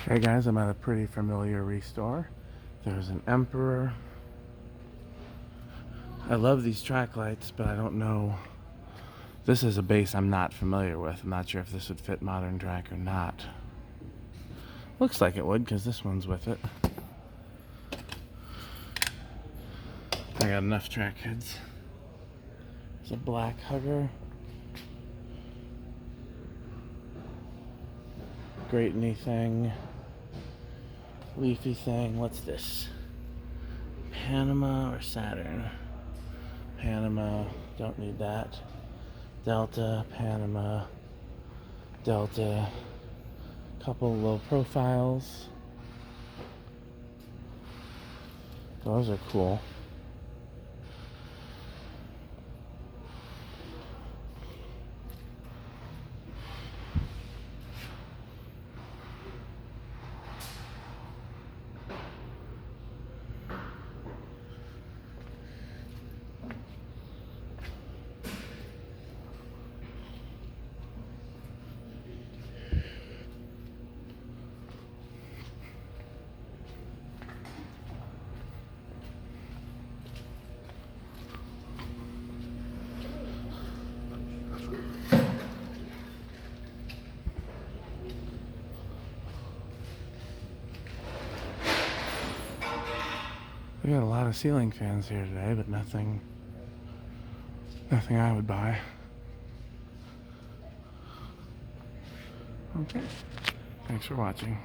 Hey guys, I'm at a pretty familiar restore. There's an Emperor. I love these track lights, but I don't know. This is a base I'm not familiar with. I'm not sure if this would fit modern track or not. Looks like it would, because this one's with it. I got enough track heads. There's a black hugger. Great-ny thing. Leafy thing. What's this? Panama or Saturn? Panama. Don't need that. Delta, Panama, Delta. Couple low profiles. Those are cool. We got a lot of ceiling fans here today, but nothing I would buy. Okay. Thanks for watching.